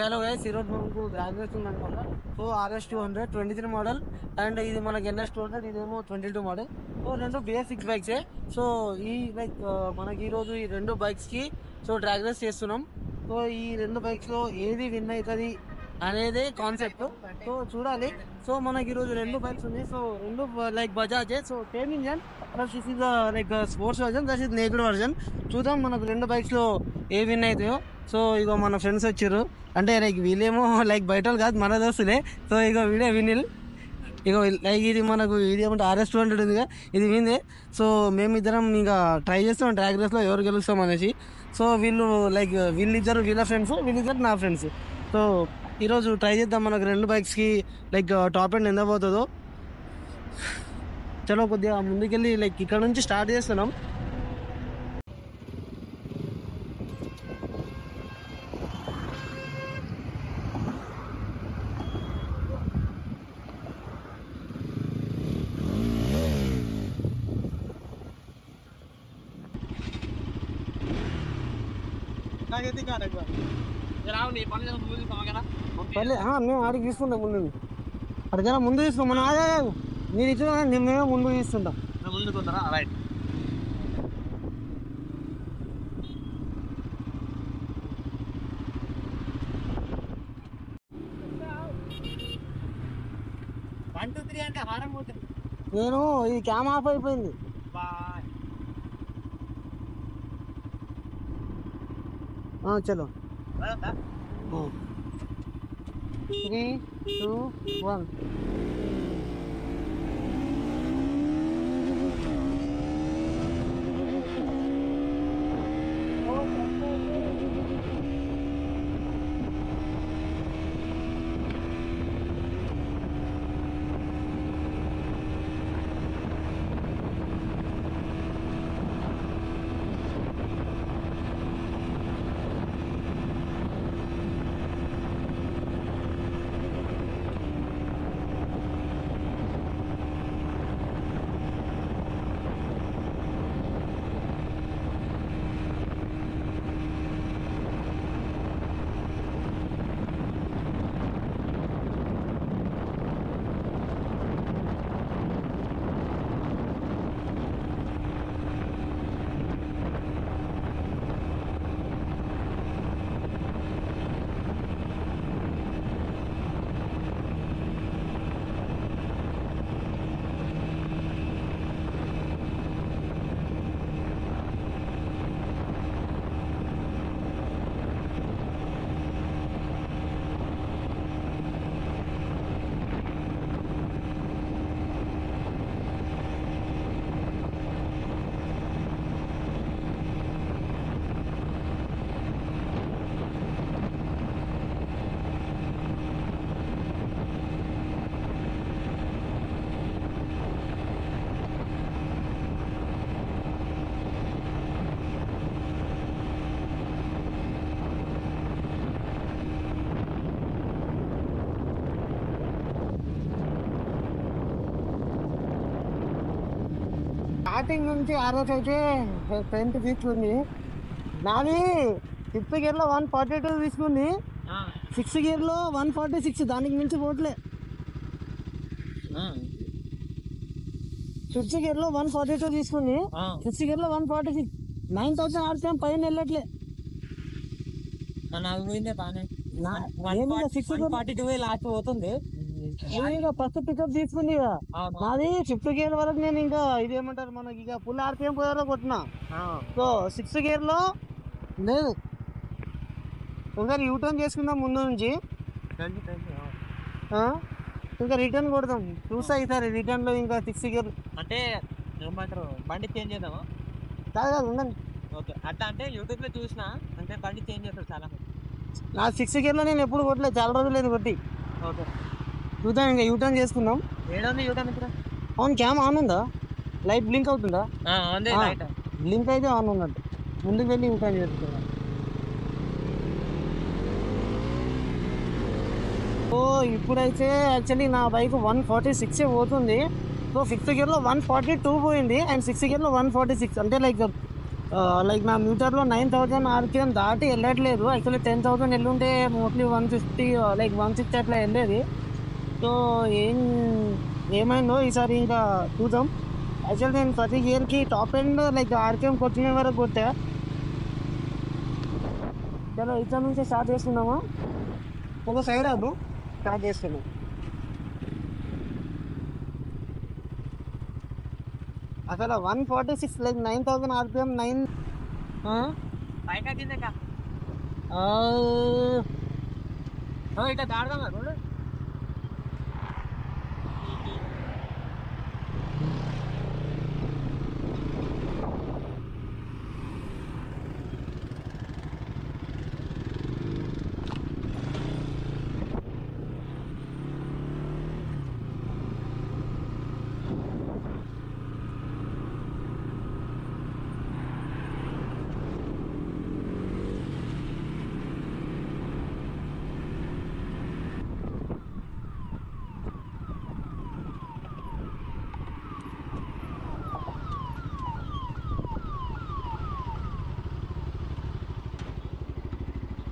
Hello guys, ఈరోజు మనకు graduation అనమాట. సో RS200 23 మోడల్ అండ్ ఇది మనకి NS200, ఇదేమో 22 మోడల్. సో రెండు BS6 బైక్సే. సో ఈ మనకి ఈరోజు ఈ రెండు బైక్స్కి డ్రాగ్ రేస్ చేస్తున్నాం. సో ఈ రెండు బైక్స్లో ఏది విన్ అవుతుంది అనేది కాన్సెప్ట్. సో చూడాలి. సో మనకి ఈరోజు రెండు బైక్స్ ఉన్నాయి. సో రెండు బజాజే. So same engine, this is sports version, that is naked version. చూద్దాం మనకు రెండు బైక్స్లో ఏ విన్ అవుతాయో. సో ఇగో మన ఫ్రెండ్స్ వచ్చారు, అంటే వీళ్ళేమో బయట కాదు, మన దోస్తులే. సో ఇగో వీడే వినిల్. ఇగో ఇది మనకు ఇది ఏమంటే RS200 ఉందిగా, ఇది విందే. సో మేమిద్దరం ఇంకా ట్రై చేస్తాం డ్రాగ్ రేస్లో ఎవరు గెలుస్తాం అనేసి. సో వీళ్ళిద్దరు వీళ్ళ ఫ్రెండ్స్, వీళ్ళిద్దరు నా ఫ్రెండ్స్. సో ఈరోజు ట్రై చేద్దాం మనకు రెండు బైక్స్కి టాప్ ఎండ్ ఎంత పోతుందో. చలో కొద్దిగా ముందుకెళ్ళి ఇక్కడ నుంచి స్టార్ట్ చేస్తున్నాం. మేము ఆడికి తీసుకుంటాం ముందు, అడిగినా ముందు తీసుకుంటాం. మనం అదే నేను ఇచ్చిన మేమే ముందు తీసుకుంటాం. ముందుకుంటారా? రైట్. నేను ఈ క్యామ్ ఆఫ్ అయిపోయింది. చలో 3, 2, 1. స్టార్టింగ్ నుంచి RS అయితే 10 తీసుకుంది. నాది 5th గేర్లో 142 తీసుకుంది, 6th గేర్లో 146. దానికి మించి పోట్లే. 5th గేర్లో 142 తీసుకుంది, 6th గేర్లో 146. 9000 RPM పైన వెళ్ళట్లే. లాస్ట్ పోతుంది. ఫస్ట్ పికప్ తీసుకుంది ఇక నాది 5th గేర్ వరకు. నేను ఇంకా ఇదేమంటారు మనకి ఇక ఫుల్ RPM పోయారో కొట్టినా. సో 6th గేర్లో లేదు, ఒకసారి యూటర్న్ చేసుకుందాం ముందు నుంచి, ఇంకా రిటర్న్ కొడదాం. చూస్తా ఈసారి రిటర్న్లో ఇంకా 6th గేర్ అంటే ఏమంటారు బండి చేంజ్ చేద్దామా? కాదు ఉండండి. ఓకే, అట్లా అంటే యూట్యూబ్లో చూసినా అంటే బండి చేంజ్ చేస్తారు చాలా. నా 6th గేర్లో నేను ఎప్పుడు కొట్టలేదు, చాలా రోజులు లేదు కొట్టి. ఓకే చూద్దాం, ఇంకా యూటర్న్ చేసుకుందాం. ఏడుంది యూటర్న్ ఇక్కడ? అవును, క్యామ్ ఆన్ ఉందా? లైట్ బ్లింక్ అవుతుందా? బ్లింక్ అయితే ఆన్ ఉన్నట్టు. ముందుకు వెళ్ళి యూటర్న్ చేసుకుందాం. సో ఇప్పుడైతే యాక్చువల్లీ నా బైక్ 146 పోతుంది. సో 5th గేర్లో 142 పోయింది అండ్ 6th గేర్లో 146. అంటే లైక్ నా మీటర్లో 9000 ఆర్పిఎం దాటి వెళ్ళట్లేదు. యాక్చువల్లీ 10,000 వెళ్ళుంటే మోస్ట్లీ 150 లైక్ 160 అట్లా వెళ్ళేది. సో ఏం ఏమైందో ఈసారి ఇంకా చూద్దాం. యాక్చువల్లీ నేను ప్రతి ఇయర్కి టాప్ ఎండ్ లైక్ ఆర్పిఎం కొట్టిన వరకు కొట్టా. చలో ఇక్కడ నుంచి స్టార్ట్ చేస్తున్నామా? ఒక సైడ్ అవ్వు, స్టార్ట్ చేస్తున్నాం. అసలు 146 లైక్ 9000 ఆర్పిఎం 9 పైకా కిందకా ఇట్లా దాడదాం రోడ్.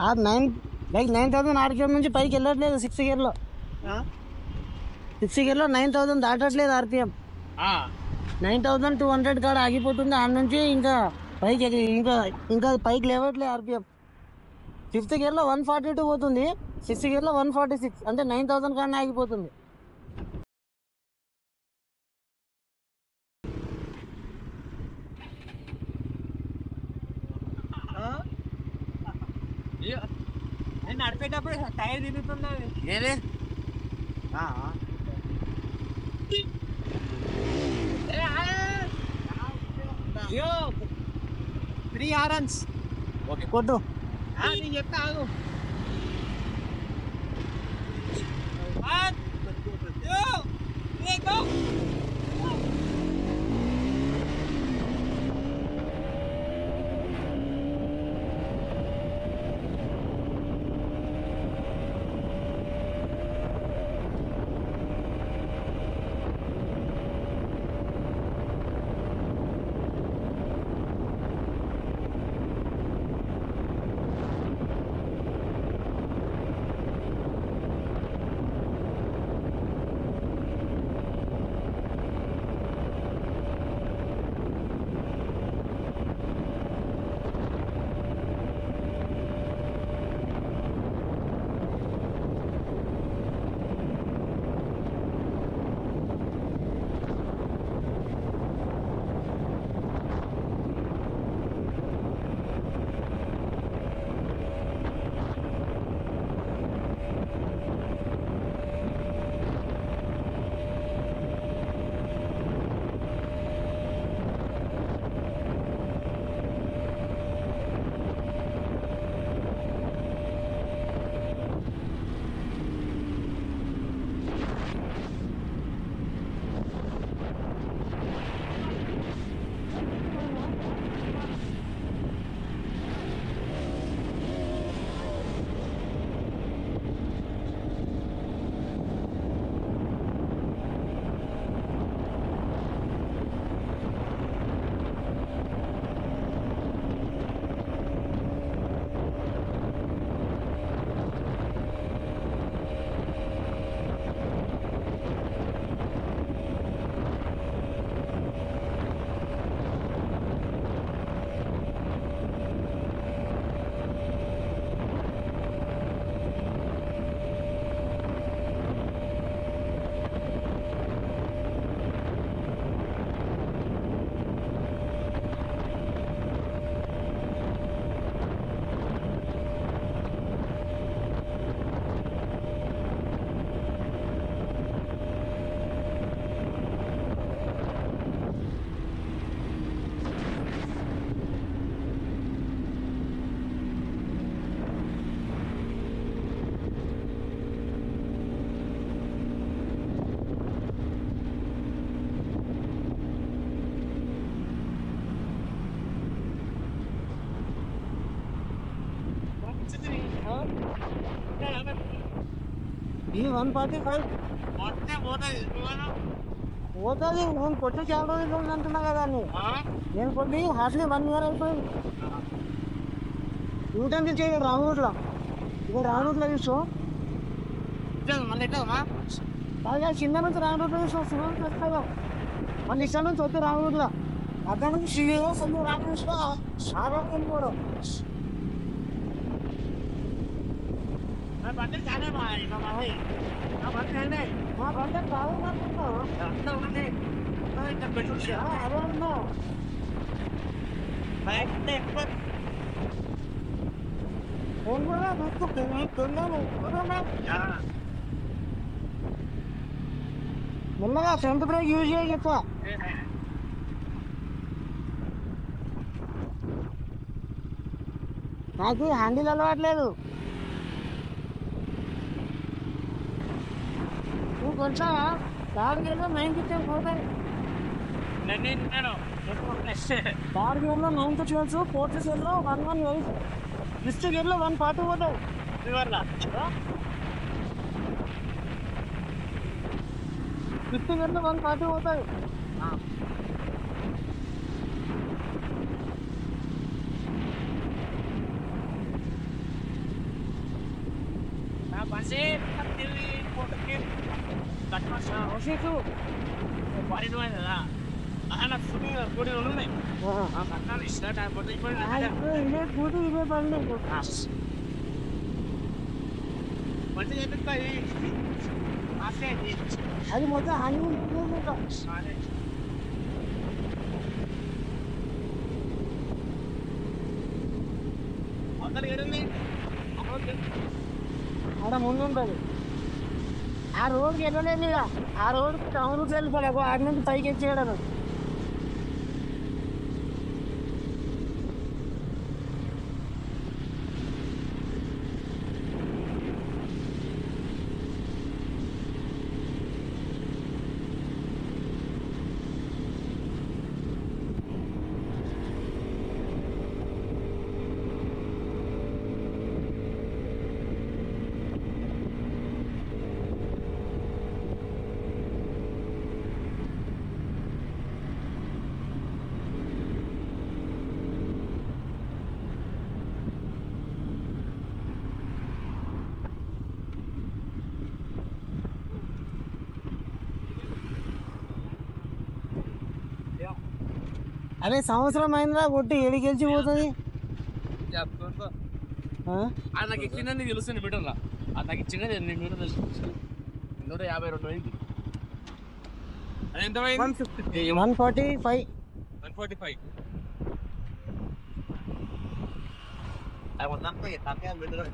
ఆ 9,000 ఆర్పిఎం నుంచి పైకి వెళ్ళట్లేదు. 6 గేర్లో 9,000 దాటట్లేదు ఆర్పిఎం. 9,200 కాడ ఆగిపోతుంది. ఆడ నుంచి ఇంకా పైకి ఇంకా పైకి లేవట్లేదు ఆర్పిఎం. 5th గేర్లో 142 పోతుంది, 6th గేర్లో 146, అంటే 9,000 కానీ ఆగిపోతుంది. నేను నడిపేటప్పుడు టైర్ తిరుగుతున్నది. ఏది అయ్యో 3 హారన్స్. ఓకే కొట్టు. నేను చెప్తా ఆగు. 1 2 3 go. ఈ 145 మొత్తం పోతుంది. పోతుంది నేను కొట్టి చాలా రోజులు అంటున్నా కదా నువ్వు నేను కొట్టి హాస్టల్ 1 year అయిపోయింది. యూటెన్సిల్ చేయాలి రామూర్లో ఇక్కడ రామూర్లో చూసుకో మళ్ళీ ఎట్లా బాగా చిన్న నుంచి రామూర్లో చూసుకో వస్తావు మళ్ళీ ఇక్కడ నుంచి వస్తే రామూర్లో అక్కడ నుంచి శ్రీలో కొంచెం రామూర్లో చాలా కూడా బండి చాలా మా పంట బాగుందనుకుంటున్నావు అదే ఉన్నావు ఫోన్ కూడా మెల్లగా ఫ్రంట్ బ్రేక్ యూజ్ చేయ ఎక్కువ నాకు హ్యాండిల్ అలవాట్లేదు నువ్వు కొంచెం థర్డ్ గేర్లో 9 పోతాయి థర్డ్ గేర్లో 9 12 ఫోర్త్ గేర్లో 118 ఫిఫ్త్ గేర్లో 140 పోతాయి ఫిఫ్త్ గేర్లో 140 పోతాయి అది మొత్తం ఆడ ముందు ఉంటుంది ఆ రోడ్కి వెళ్ళలేదు ఇక ఆ రోడ్కి టౌన్కి వెళ్ళిపోలేదు ఆడ నుంచి పైకి ఎచ్చేయడం అరే సంవత్సరం అయిందా కొట్టి ఏడు గెలిచిపోతుంది నాకు ఎక్కిందని తెలుస్తుంది మీటర్లా అది నాకు ఇచ్చినది 8 మీటర్ తెలుసు 152 అయింది అది ఎంత 145 145